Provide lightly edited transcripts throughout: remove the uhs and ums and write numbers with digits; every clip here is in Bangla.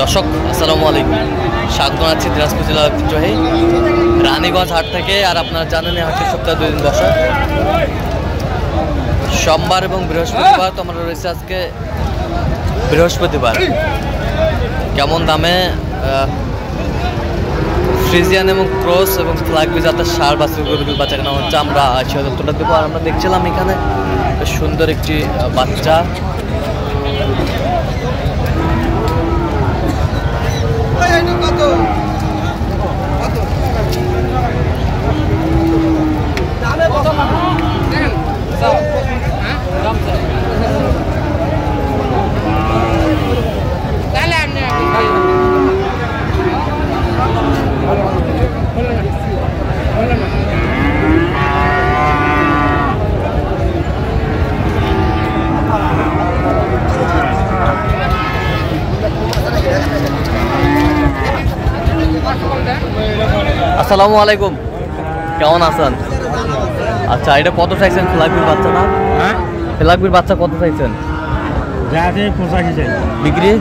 দর্শক আসসালামু আলাইকুম, স্বাগত জানাচ্ছি দিনাজপুর জেলার ঐতিহ্যবাহী রানীগঞ্জ হাট থেকে। আর আপনারা জানেন হাটের সপ্তাহে 2 দিন বসা, সোমবার এবং বৃহস্পতিবার। তো আমরা রয়েছে আজকে বৃহস্পতিবার। কেমন দামে ফ্রিজিয়ান এবং ক্রস এবং ফ্ল্যাগবি জাতের ষাঁড় বাছুর গরুগুলো বাচ্চা কেনা হচ্ছে, আমরা সেটা দেবো। আর আমরা দেখছিলাম এখানে বেশ সুন্দর একটি বাচ্চা। আসসালামু আলাইকুম, কেমন আছেন? আচ্ছা, এটা কত চাইছেন ফ্ল্যাগবির বাচ্চা? না হ্যাঁ, ফ্ল্যাগবির বাচ্চা কত চাইছেন? বিক্রি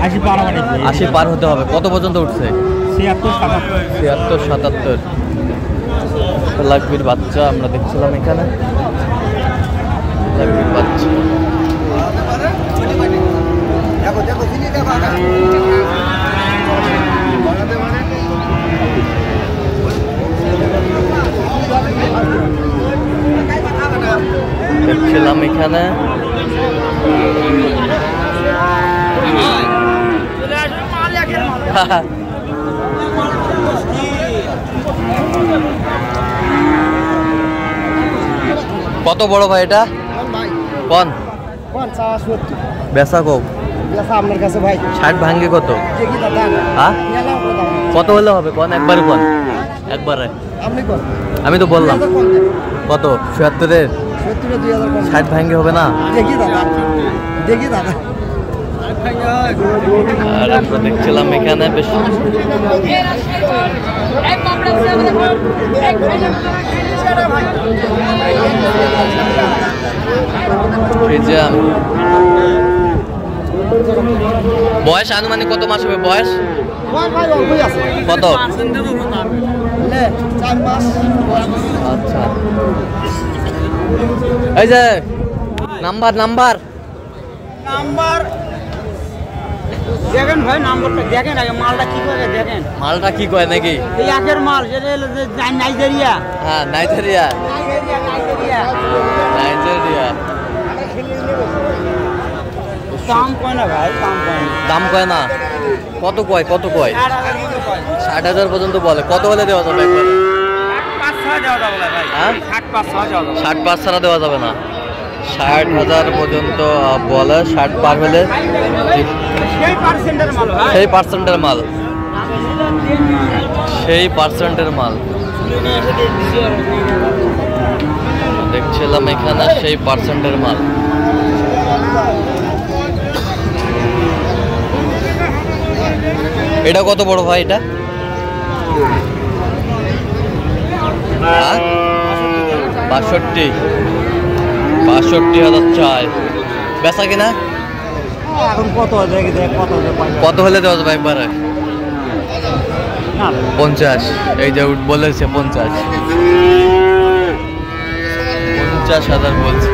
80 পার হতে হবে। কত পর্যন্ত উঠছে? 76-77 ফ্ল্যাগবির বাচ্চা আমরা দেখছিলাম এখানে। ফ্ল্যাগবির বাচ্চা দেখছিলাম এখানে। কত বড় ভাই এটা? কোন বেচা কো আপনার কাছে ভাই? 60 ভাঙ্গে কত? হ্যাঁ, কত হলে হবে কোন? একবারে কোন, একবারে আমি তো বললাম। কত? 76-এর 60 ভাঙ্গে হবে না? আর আমরা দেখছিলাম এখানে বেশ বয়স আনুমানিক কত মাস হবে? বয়স কত? আচ্ছা, এই যে নাম্বার দেখেন ভাই, নাম্বারটা দেখেন আগে। মালটা কি করে দেখেন, মালটা কি কয় নাকি? এই একের মাল, যেটা হলো যে নাইজেরিয়া। হ্যাঁ, নাইজেরিয়া। দাম কয় না ভাই, দাম কয় না? কত কয়? 60,000 পর্যন্ত বলে। কত হলে দেওয়া যাবে? 60-5 ছাড়া দেওয়া যাবে না। 60,000 পর্যন্ত বলে। 60 পার হলে সেই পার্সেন্টের মাল দেখছিলাম এখানে, সেই পার্সেন্টের মাল। এটা কত বড় ভাই? এটা 62,000 চাই। বেচা কিনা এখন কত হলে দেওয়া যাবে একবারে? 50। এই যে বলেছে 50,000 বলছে।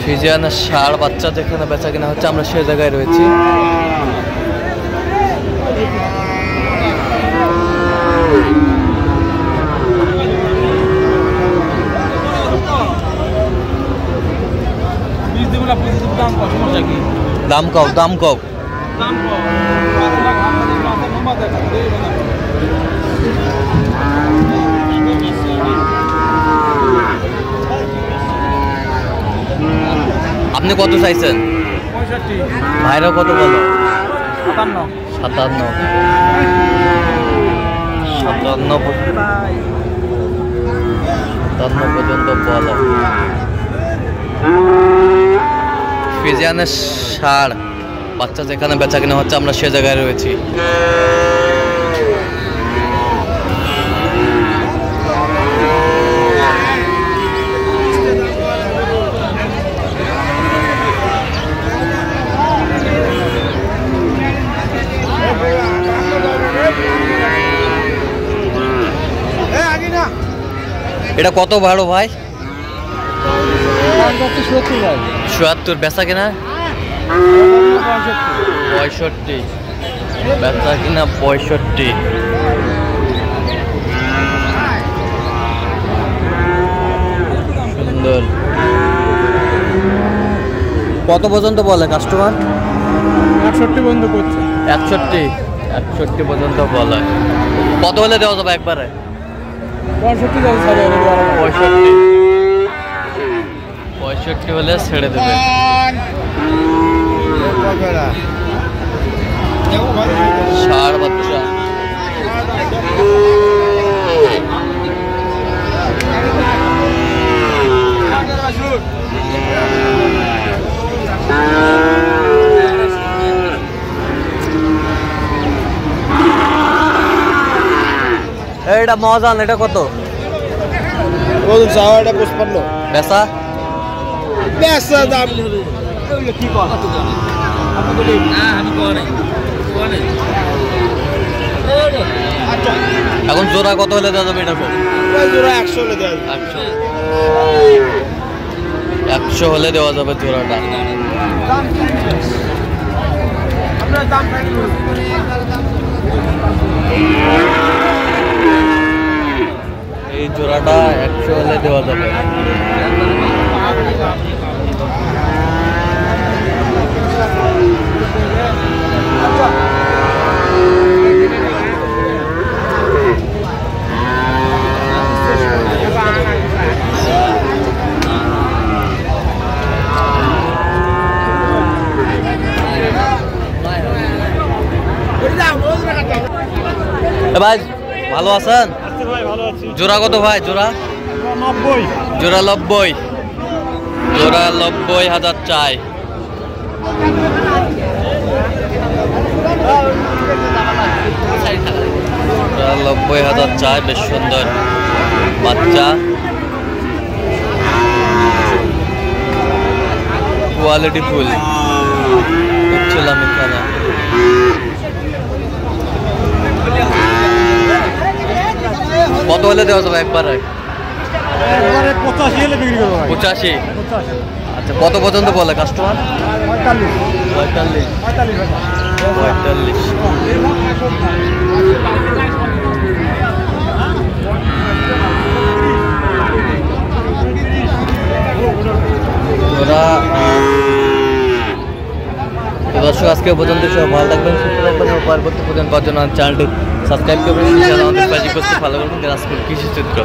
ফ্রিজিয়ানের ষাঁড় বাচ্চা যেখানে বেচা কিনা হচ্ছে, আমরা সে জায়গায় রয়েছি। দাম কও। আপনি কত চাইছেন? 65। ভাইরা কত বলো? 57 পর্যন্ত বলো। ফ্রিজিয়ানের ষাঁড় বাচ্চা যেখানে বেচা কিনা হচ্ছে, আমরা সে জায়গায় রয়েছি। এটা কত ভাড়ো ভাই? 70 ৭৭। ভাই। বেচা কিনা 65। বেচা কিনা 65। সুন্দর। কত পর্যন্ত বলে কাস্টমার? 61 বন্ধ করছে। 61 পর্যন্ত বলে। কত হলে দেওয়া যাবে একবারে? 65 হলে ছেড়ে দেবে। ষাঁড় বাচ্চা। এটা মজান, এটা কত? চাওয়াটা 55। বেচা বেচা দাম কি কর? এখন জোড়া কত হলে দেওয়া যাবে? এটা জোড়া 100 হলে দেওয়া যাবে। 100 হলে দেওয়া যাবে জোড়াটা। এই জোড়াটা 100 হলে দেওয়া যাবে। ভাই ভালো আছেন? জোড়া কত ভাই? জোড়া 90। জোড়া 90। জোড়া 90,000 চাই। জোড়া 90,000 চাই। বেশ সুন্দর বাচ্চা, কোয়ালিটি ফুল। বুঝছিলাম এখানে। কত হলে দেওয়া যাবে একবারে? 85 হলে বিক্রি করবো। 85। আচ্ছা, কত পর্যন্ত বলে কাস্টমার? 45। দর্শক আজকে পর্যন্ত সব ভালো থাকবেন, সুস্থ থাকবেন এবং পরবর্তী পর্যন্ত পাওয়ার জন্য চ্যানেলটি সাবস্ক্রাইব করবেন। আমাদের ফেসবুক পেজটি ফলো করবেন। দিনাজপুর কৃষি চিত্র।